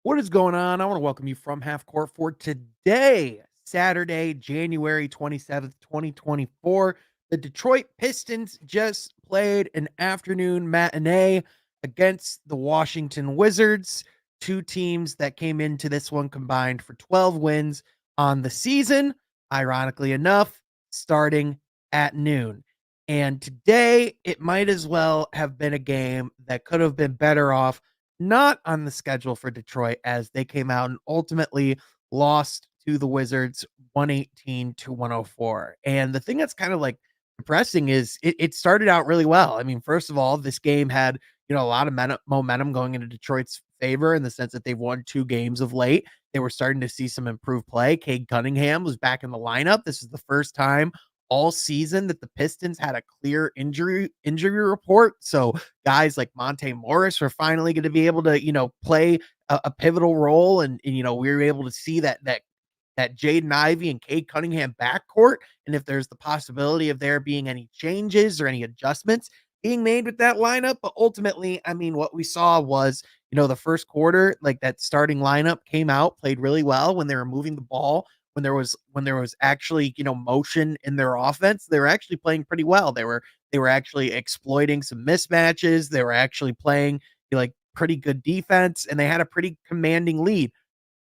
What is going on? I want to welcome you from Half Court for today, Saturday, January 27th, 2024. The Detroit Pistons just played an afternoon matinee against the Washington Wizards, two teams that came into this one combined for 12 wins on the season, ironically enough, starting at noon. And today, it might as well have been a game that could have been better off not on the schedule for Detroit as they came out and ultimately lost to the Wizards 118 to 104. And the thing that's kind of like depressing is it started out really well. I mean, first of all, this game had, a lot of momentum going into Detroit's favor in the sense that they've won two games of late. They were starting to see some improved play. Cade Cunningham was back in the lineup. This is the first time all season that the Pistons had a clear injury report. So guys like Monte Morris are finally going to be able to, play a pivotal role. And we were able to see that Jaden Ivey and Cade Cunningham backcourt. And if there's the possibility of there being any changes or any adjustments being made with that lineup. But ultimately, I mean, what we saw was, the first quarter, like that starting lineup came out, played really well when they were moving the ball. When there was actually, motion in their offense, they were actually playing pretty well. They were actually exploiting some mismatches. They were actually playing like pretty good defense, and they had a pretty commanding lead.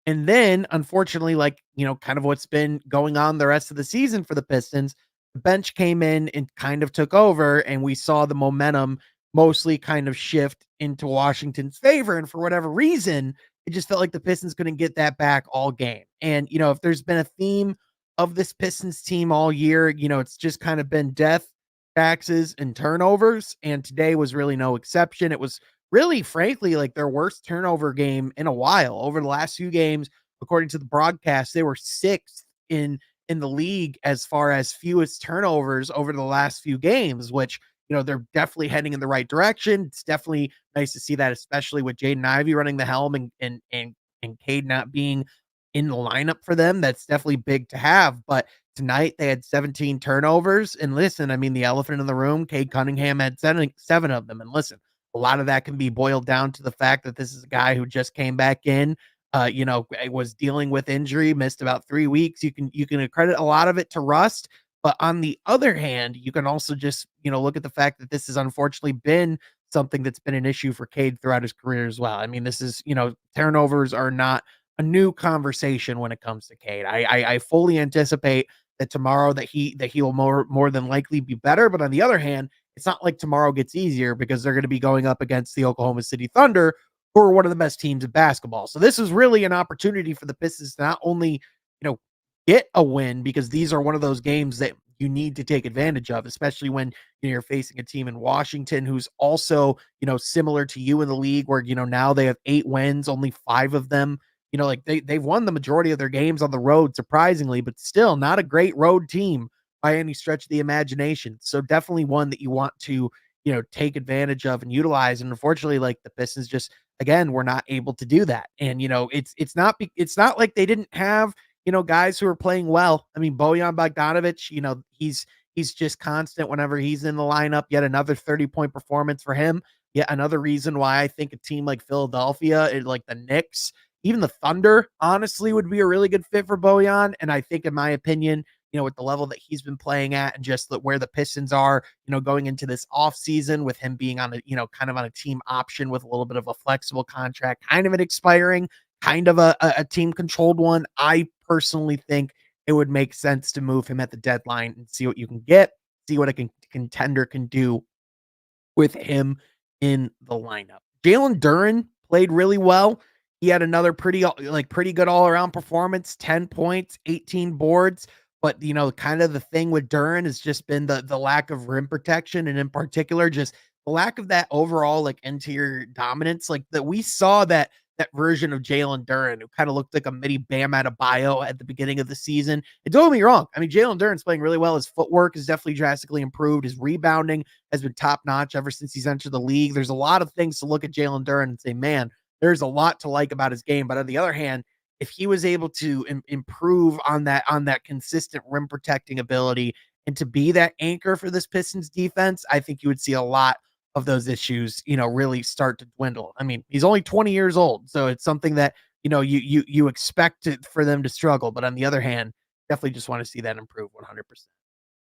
And then, unfortunately, like, kind of what's been going on the rest of the season for the Pistons, the bench came in and kind of took over, and we saw the momentum mostly kind of shift into Washington's favor. And for whatever reason, it just felt like the Pistons couldn't get that back all game. And, if there's been a theme of this Pistons team all year, it's just kind of been death, taxes, and turnovers. And today was really no exception. It was really, frankly, like their worst turnover game in a while. Over the last few games, according to the broadcast, they were sixth in the league as far as fewest turnovers over the last few games, which, they're definitely heading in the right direction. It's definitely nice to see that, especially with Jaden Ivey running the helm and Cade not being in the lineup for them. That's definitely big to have. But tonight they had 17 turnovers. And listen, I mean, the elephant in the room, Cade Cunningham had seven of them. And listen, a lot of that can be boiled down to the fact that this is a guy who just came back in, was dealing with injury, missed about 3 weeks. You can accredit a lot of it to rust, but on the other hand, you can also just, look at the fact that this has unfortunately been something that's been an issue for Cade throughout his career as well. I mean, this is, turnovers are not a new conversation when it comes to Cade. I fully anticipate that tomorrow that he will more than likely be better. But on the other hand, it's not like tomorrow gets easier because they're going to be going up against the Oklahoma City Thunder, who are one of the best teams in basketball. So this is really an opportunity for the Pistons to not only, get a win, because these are one of those games that you need to take advantage of, especially when you're facing a team in Washington who's also, similar to you in the league where, now they have 8 wins, only 5 of them. Like they've won the majority of their games on the road, surprisingly, but still not a great road team by any stretch of the imagination. So definitely one that you want to, take advantage of and utilize. And unfortunately, like the Pistons just, again, were not able to do that. And, it's not like they didn't have, guys who are playing well. I mean, Bojan Bogdanovic, he's just constant whenever he's in the lineup. Yet another 30-point performance for him. Yet another reason why I think a team like Philadelphia, like the Knicks, even the Thunder, honestly, would be a really good fit for Bojan. And I think, in my opinion, with the level that he's been playing at and just where the Pistons are, going into this offseason with him being on a, kind of on a team option with a little bit of a flexible contract, kind of an expiring, kind of a team controlled one. I personally think it would make sense to move him at the deadline and see what you can get, see what a contender can do with him in the lineup. Jalen Duren played really well. He had another pretty good all around performance, 10 points, 18 boards. But, kind of the thing with Duren has just been the lack of rim protection. And in particular, just the lack of that overall like interior dominance, like that we saw that version of Jalen Duren who kind of looked like a mini Bam Adebayo at the beginning of the season. And don't get me wrong. I mean, Jalen Duren's playing really well. His footwork is definitely drastically improved. His rebounding has been top notch ever since he's entered the league. There's a lot of things to look at Jalen Duren and say, man, there's a lot to like about his game. But on the other hand, if he was able to improve on that consistent rim protecting ability and to be that anchor for this Pistons defense, I think you would see a lot of those issues, really start to dwindle. I mean, he's only 20 years old, so it's something that, you expect it for them to struggle, but on the other hand, definitely just want to see that improve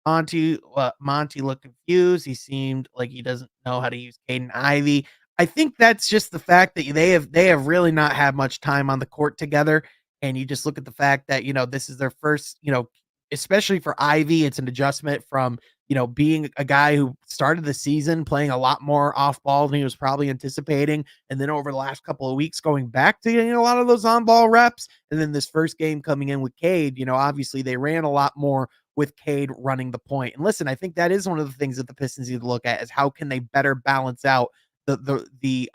100%. Monty looked confused. He seemed like he doesn't know how to use Caden Ivy. I think that's just the fact that they have really not had much time on the court together, and you just look at the fact that, this is their first, especially for Ivy, it's an adjustment from, being a guy who started the season playing a lot more off ball than he was probably anticipating, and then over the last couple of weeks going back to getting a lot of those on ball reps, and then this first game coming in with Cade, obviously they ran a lot more with Cade running the point. And listen, I think that is one of the things that the Pistons need to look at is how can they better balance out the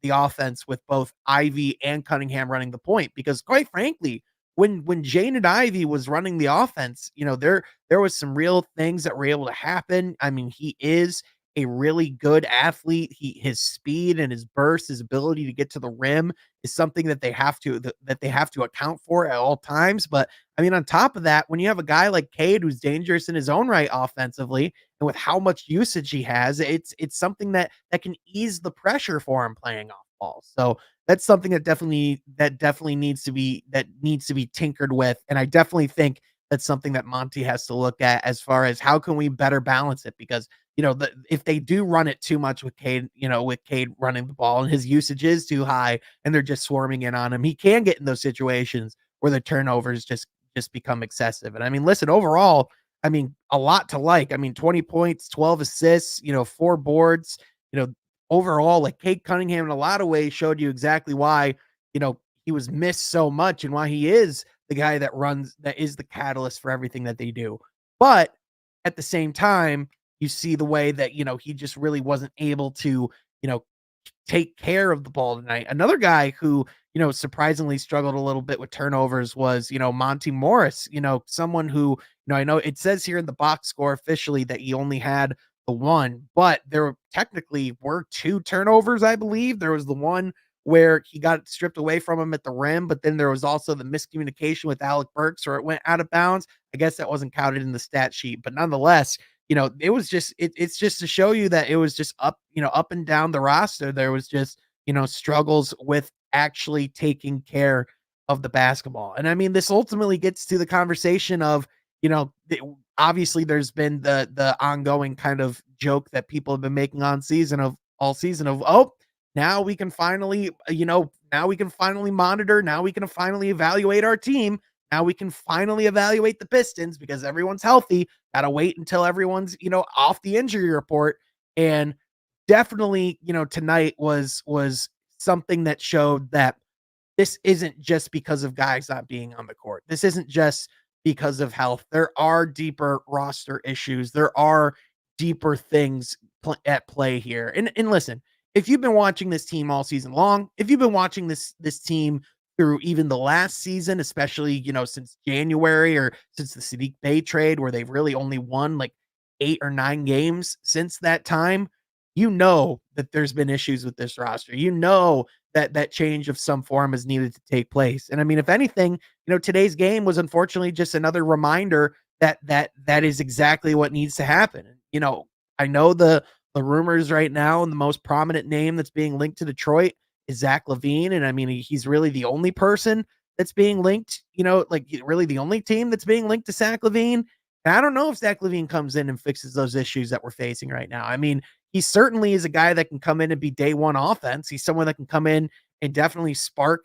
offense with both Ivy and Cunningham running the point. Because quite frankly, when Jane and Ivy was running the offense, there was some real things that were able to happen. I mean, he is a really good athlete. His speed and his burst, his ability to get to the rim is something that they have to account for at all times. But I mean, on top of that, when you have a guy like Cade who's dangerous in his own right offensively, and with how much usage he has, it's something that can ease the pressure for him playing off ball. So that's something that definitely needs to be tinkered with. And I definitely think that's something that Monty has to look at as far as how can we better balance it because if they do run it too much with Cade, with Cade running the ball and his usage is too high and they're just swarming in on him, he can get in those situations where the turnovers just become excessive. And I mean, listen, overall, I mean, a lot to like. I mean, 20 points, 12 assists, 4 boards, you know, overall, like Kate Cunningham in a lot of ways showed you exactly why, he was missed so much and why he is the guy that is the catalyst for everything that they do. But at the same time, you see the way that, he just really wasn't able to, you know, take care of the ball tonight. Another guy who, surprisingly struggled a little bit with turnovers was, Monty Morris, someone who, I know it says here in the box score officially that he only had the one, but there technically were 2 turnovers, I believe. There was the one where he got stripped away from him at the rim, but then there was also the miscommunication with Alec Burks or it went out of bounds. I guess that wasn't counted in the stat sheet, but nonetheless, it was it's just to show you that it was just up and down the roster. There was just, struggles with actually taking care of the basketball. And I mean, this ultimately gets to the conversation of, obviously there's been the ongoing kind of joke that people have been making on season of all season of, oh, now we can finally, now we can finally monitor. Now we can finally evaluate our team. Now we can finally evaluate the Pistons because everyone's healthy. Gotta wait until everyone's, off the injury report. And definitely, tonight was something that showed that this isn't just because of guys not being on the court. This isn't just because of health. There are deeper roster issues. There are deeper things at play here. And listen, if you've been watching this team all season long, if you've been watching this team through even the last season, especially, since January or since the Sadiq Bey trade, where they've really only won like 8 or 9 games since that time, that there's been issues with this roster. That change of some form is needed to take place. And I mean, if anything, today's game was unfortunately just another reminder that is exactly what needs to happen. I know the rumors right now and the most prominent name that's being linked to Detroit is Zach LaVine. And I mean, he's really the only person that's being linked, like really the only team that's being linked to Zach LaVine. And I don't know if Zach LaVine comes in and fixes those issues that we're facing right now. I mean, he certainly is a guy that can come in and be day one offense. He's someone that can come in and definitely spark,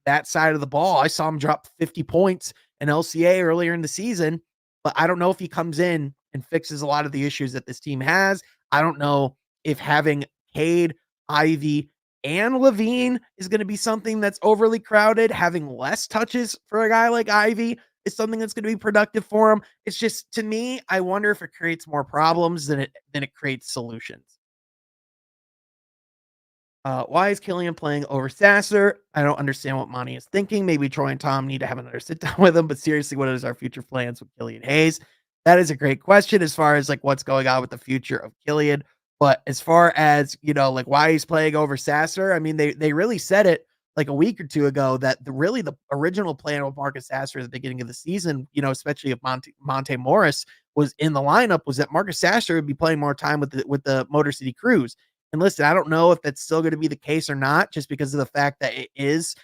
that side of the ball. I saw him drop 50 points in LCA earlier in the season, but I don't know if he comes in and fixes a lot of the issues that this team has. I don't know if having Cade, Ivy, and Levine is going to be something that's overly crowded. Having less touches for a guy like Ivy is something that's going to be productive for him. It's just, to me, I wonder if it creates more problems than it creates solutions. Why is Killian playing over Sasser? I don't understand what Monty is thinking. Maybe Troy and Tom need to have another sit down with him. But seriously, what is our future plans with Killian Hayes? That is a great question as far as like what's going on with the future of Killian. But as far as, like why he's playing over Sasser, I mean, they really said it like a week or two ago that the original plan with Marcus Sasser at the beginning of the season, especially if Monte Morris was in the lineup was that Marcus Sasser would be playing more time with the Motor City Cruise. And listen, I don't know if that's still going to be the case or not, just because of the fact that it is,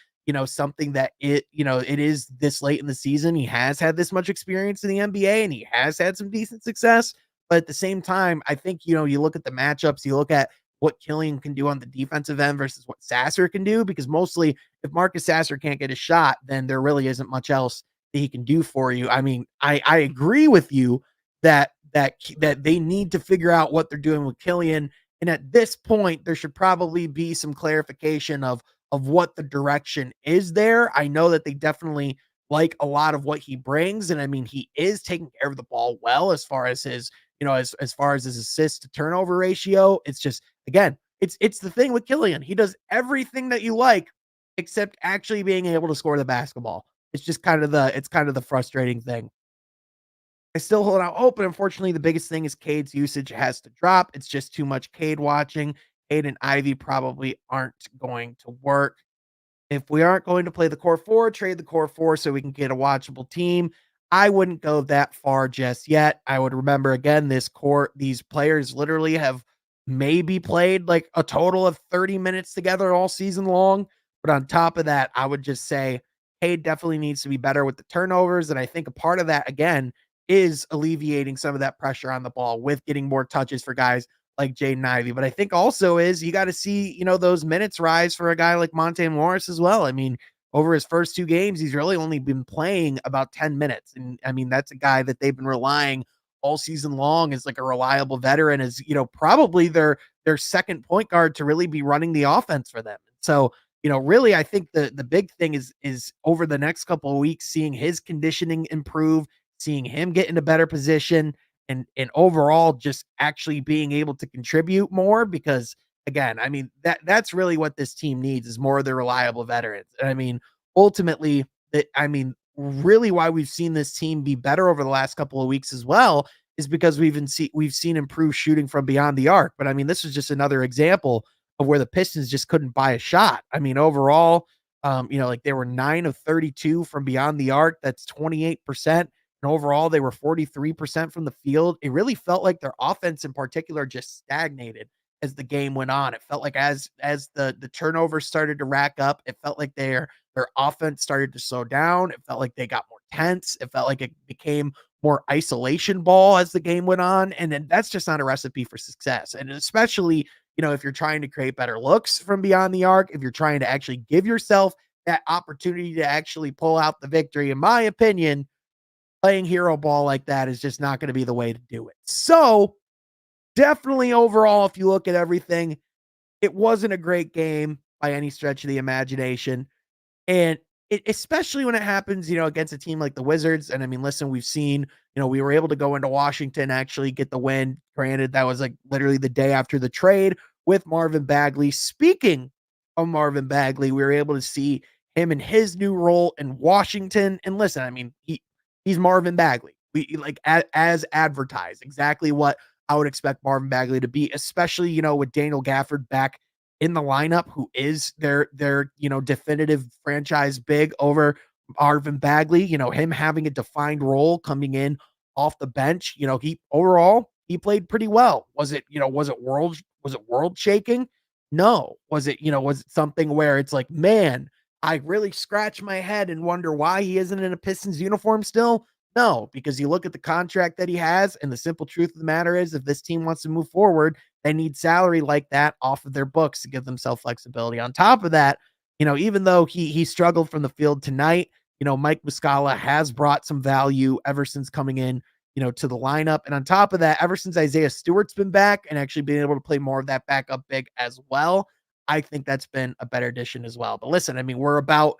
something that it is this late in the season. He has had this much experience in the NBA and he has had some decent success. But at the same time, I think, you look at the matchups, you look at what Killian can do on the defensive end versus what Sasser can do, because mostly if Marcus Sasser can't get a shot, then there really isn't much else that he can do for you. I mean, I agree with you that they need to figure out what they're doing with Killian. And at this point, there should probably be some clarification of what the direction is there. I know that they definitely like a lot of what he brings. And I mean, he is taking care of the ball well as far as his, as far as his assist to turnover ratio. It's just, again, it's the thing with Killian. He does everything that you like except actually being able to score the basketball. It's kind of the frustrating thing. I still hold out hope, but unfortunately, the biggest thing is Cade's usage has to drop. It's just too much Cade watching. Cade and Ivy probably aren't going to work. If we aren't going to play the core four, trade the core four so we can get a watchable team. I wouldn't go that far just yet. I would remember again, these players literally have maybe played like a total of 30 minutes together all season long. But on top of that, I would just say, hey, definitely needs to be better with the turnovers. And I think a part of that, again, is alleviating some of that pressure on the ball with getting more touches for guys like Jaden Ivey. But I think also is you got to see, those minutes rise for a guy like Monte Morris as well. I mean, over his first two games, he's really only been playing about 10 minutes. And I mean, that's a guy that they've been relying all season long as like a reliable veteran, as, probably their second point guard to really be running the offense for them. So, really, I think the big thing is over the next couple of weeks, seeing his conditioning improve, seeing him get in a better position, and overall just actually being able to contribute more. Because again, I mean, that's really what this team needs is more of the reliable veterans. And I mean, ultimately, really why we've seen this team be better over the last couple of weeks as well is because we've seen improved shooting from beyond the arc. But I mean, this is just another example of where the Pistons just couldn't buy a shot. I mean, overall, like they were 9 of 32 from beyond the arc. That's 28%. And overall, they were 43% from the field. It really felt like their offense in particular just stagnated as the game went on. It felt like as the turnovers started to rack up, it felt like their offense started to slow down. It felt like they got more tense. It felt like it became more isolation ball as the game went on. And then that's just not a recipe for success. And especially, if you're trying to create better looks from beyond the arc, if you're trying to actually give yourself that opportunity to actually pull out the victory, in my opinion, playing hero ball like that is just not going to be the way to do it. So definitely overall, if you look at everything, it wasn't a great game by any stretch of the imagination. And especially when it happens, against a team like the Wizards. And I mean, listen, we've seen, we were able to go into Washington, actually get the win. Granted, that was like literally the day after the trade with Marvin Bagley. Speaking of Marvin Bagley, we were able to see him in his new role in Washington. And listen, I mean, he's Marvin Bagley. We like as advertised, exactly what I would expect Marvin Bagley to be, especially, with Daniel Gafford back in the lineup, who is their definitive franchise big over Marvin Bagley. Him having a defined role coming in off the bench. He played pretty well. Was it world shaking? No. Was it something where it's like, man, I really scratch my head and wonder why he isn't in a Pistons uniform still? No, because you look at the contract that he has, and the simple truth of the matter is, if this team wants to move forward, they need salary like that off of their books to give themselves flexibility. On top of that, even though he struggled from the field tonight, Mike Muscala has brought some value ever since coming in, to the lineup. And on top of that, ever since Isaiah Stewart's been back and actually being able to play more of that backup big as well, I think that's been a better addition as well. But listen, I mean, we're about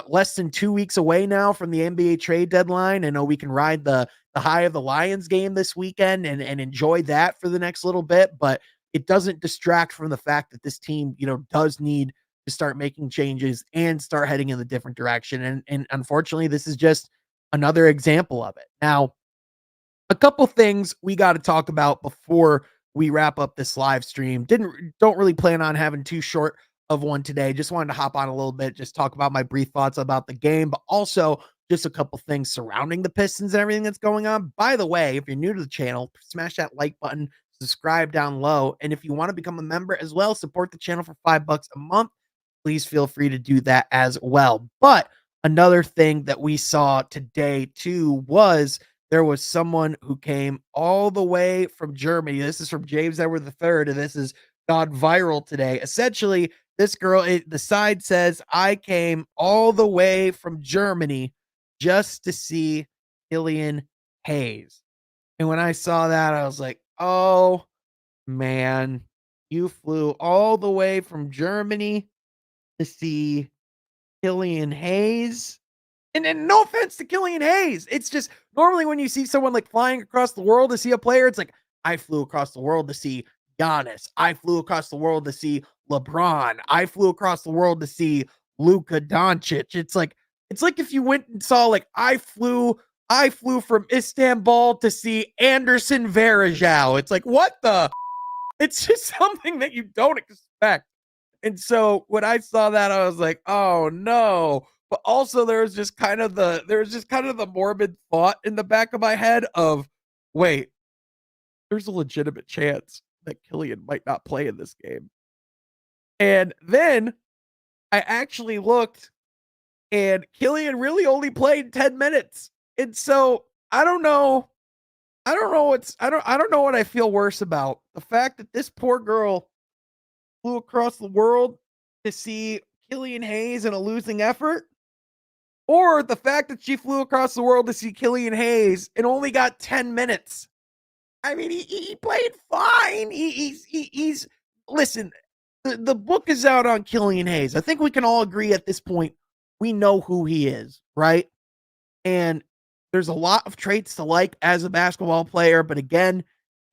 less than 2 weeks away now from the NBA trade deadline. I know we can ride the high of the Lions game this weekend and enjoy that for the next little bit, but it doesn't distract from the fact that this team, does need to start making changes and start heading in a different direction. And unfortunately, this is just another example of it. Now, a couple things we got to talk about before we wrap up this live stream. Don't really plan on having too short of one today. Just wanted to hop on a little bit, just talk about my brief thoughts about the game, but also just a couple things surrounding the Pistons and everything that's going on. By the way, if you're new to the channel, smash that like button, subscribe down low, and if you want to become a member as well, support the channel for $5 a month, please feel free to do that as well. But another thing that we saw today too was there was someone who came all the way from Germany. This is from James Edward III, and this has gone viral today. Essentially, this girl, the side says, I came all the way from Germany just to see Killian Hayes. And when I saw that, I was like, oh man, you flew all the way from Germany to see Killian Hayes. And no offense to Killian Hayes. It's just normally when you see someone like flying across the world to see a player, it's like, I flew across the world to see Giannis. I flew across the world to see LeBron. I flew across the world to see Luka Doncic. It's like if you went and saw like I flew from Istanbul to see Anderson Varejao. It's like, what the? It's just something that you don't expect. And so when I saw that, I was like, oh no. But also there was just kind of the morbid thought in the back of my head of, wait, there's a legitimate chance that Killian might not play in this game. And then I actually looked, and Killian really only played 10 minutes. And so I don't know what I feel worse about. The fact that this poor girl flew across the world to see Killian Hayes in a losing effort, or the fact that she flew across the world to see Killian Hayes and only got 10 minutes. I mean, he played fine. He's listen, the book is out on Killian Hayes. I think we can all agree at this point we know who he is, right? And there's a lot of traits to like as a basketball player, but again,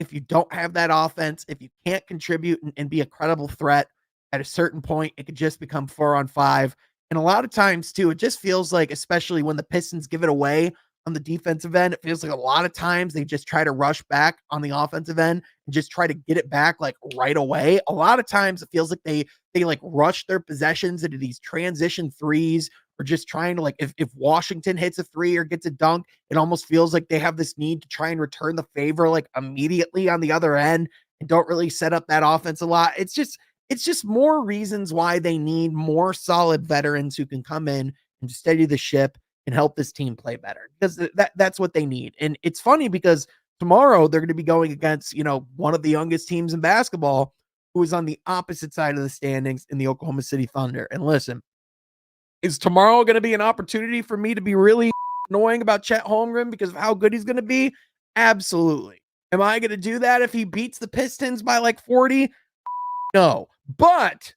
if you don't have that offense, if you can't contribute and be a credible threat at a certain point, it could just become 4-on-5. And a lot of times too, it just feels like, especially when the Pistons give it away on the defensive end, it feels like a lot of times they just try to rush back on the offensive end and just try to get it back like right away. A lot of times it feels like they like rush their possessions into these transition threes, or just trying to, like, if Washington hits a three or gets a dunk, it almost feels like they have this need to try and return the favor like immediately on the other end and don't really set up that offense a lot. It's just more reasons why they need more solid veterans who can come in and steady the ship and help this team play better, because that's what they need. And it's funny because tomorrow they're going to be going against, one of the youngest teams in basketball, who is on the opposite side of the standings in the Oklahoma City Thunder. And listen, is tomorrow going to be an opportunity for me to be really annoying about Chet Holmgren because of how good he's going to be? Absolutely. Am I going to do that if he beats the Pistons by like 40? No. But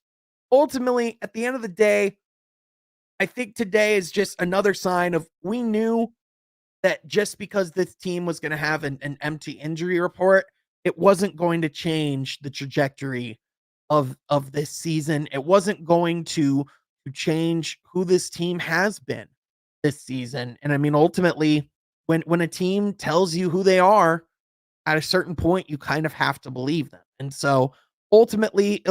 ultimately, at the end of the day, I think today is just another sign of, we knew that just because this team was going to have an empty injury report, it wasn't going to change the trajectory of this season. It wasn't going to change who this team has been this season. And I mean, ultimately, when a team tells you who they are, at a certain point, you kind of have to believe them. And so ultimately,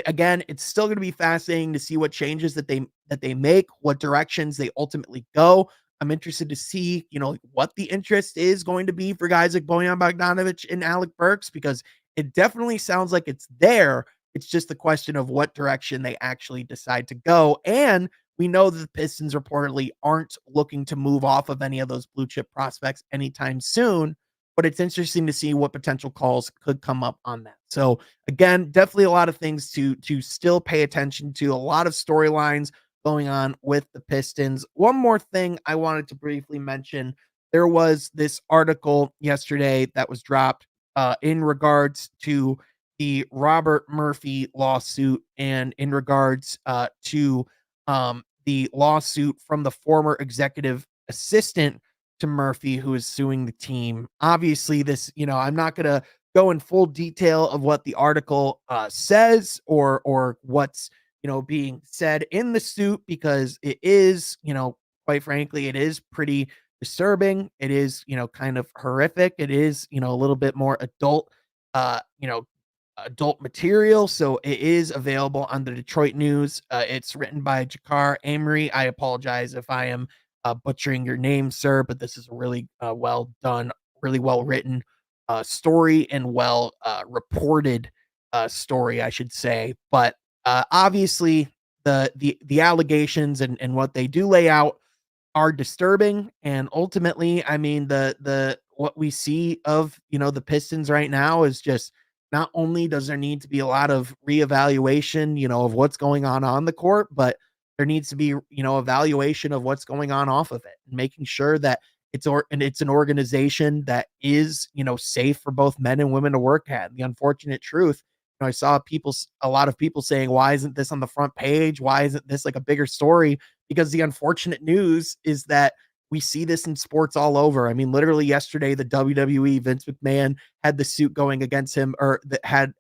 again, it's still going to be fascinating to see what changes that they make, what directions they ultimately go. I'm interested to see, what the interest is going to be for guys like Bojan Bogdanovic and Alec Burks, because it definitely sounds like it's there. It's just the question of what direction they actually decide to go. And we know that the Pistons reportedly aren't looking to move off of any of those blue chip prospects anytime soon, but it's interesting to see what potential calls could come up on that. So again, definitely a lot of things to still pay attention to, a lot of storylines going on with the Pistons. One more thing I wanted to briefly mention. There was this article yesterday that was dropped in regards to the Robert Murphy lawsuit, and in regards to the lawsuit from the former executive assistant to Murphy, who is suing the team. Obviously, this, I'm not going to go in full detail of what the article says, or what's, being said in the suit, because it is, quite frankly, it is pretty disturbing. It is, kind of horrific. It is, a little bit more uh, you know, adult material. So it is available on the Detroit News. It's written by Jakar Amory. I apologize if I am butchering your name, sir, but this is a really well done, really well written story and well reported story, I should say. But obviously, the allegations and what they do lay out are disturbing, and ultimately, I mean, the what we see of, the Pistons right now is just not only does there need to be a lot of reevaluation, of what's going on the court, but there needs to be, evaluation of what's going on off of it, and making sure that it's an organization that is, safe for both men and women to work at. The unfortunate truth, I saw a lot of people saying, "Why isn't this on the front page? Why isn't this like a bigger story?" Because the unfortunate news is that we see this in sports all over. I mean, literally yesterday, the WWE, Vince McMahon had the suit going against him, or that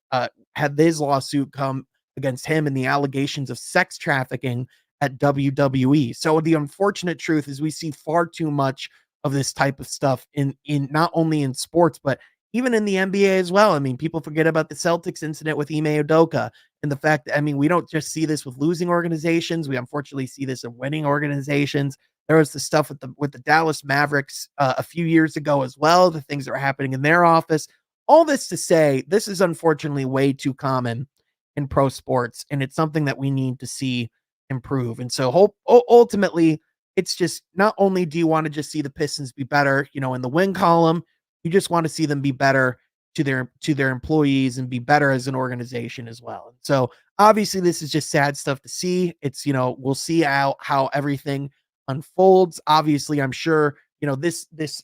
had his lawsuit come against him and the allegations of sex trafficking at WWE. So the unfortunate truth is we see far too much of this type of stuff in not only in sports, but even in the NBA as well. I mean, people forget about the Celtics incident with Ime Udoka and the fact that, I mean, we don't just see this with losing organizations. We unfortunately see this in winning organizations. There was the stuff with the Dallas Mavericks a few years ago as well, the things that were happening in their office. All this to say, this is unfortunately way too common in pro sports, and it's something that we need to see improve. And so ultimately, it's just not only do you want to just see the Pistons be better, in the win column, you just want to see them be better to their employees and be better as an organization as well. And so obviously this is just sad stuff to see. It's, we'll see how everything unfolds. Obviously, I'm sure, this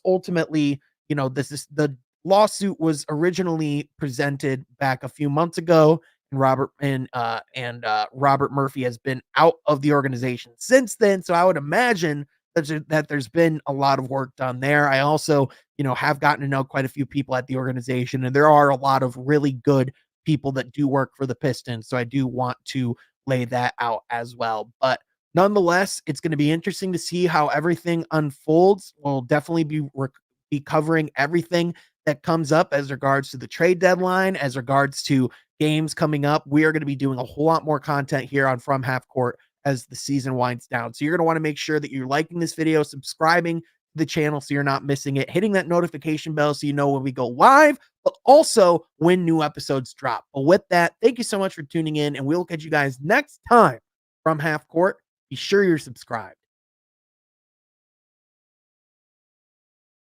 ultimately, this is the lawsuit was originally presented back a few months ago, and Robert Murphy has been out of the organization since then. So I would imagine that there's been a lot of work done there. I also, have gotten to know quite a few people at the organization, and there are a lot of really good people that do work for the Pistons. So I do want to lay that out as well. But nonetheless, it's going to be interesting to see how everything unfolds. We'll definitely be covering everything that comes up as regards to the trade deadline, as regards to games coming up. We are going to be doing a whole lot more content here on From Half Court as the season winds down. So you're going to want to make sure that you're liking this video, subscribing to the channel so you're not missing it, hitting that notification bell so you know when we go live, but also when new episodes drop. But with that, thank you so much for tuning in, and we'll catch you guys next time from Half Court. Be sure you're subscribed.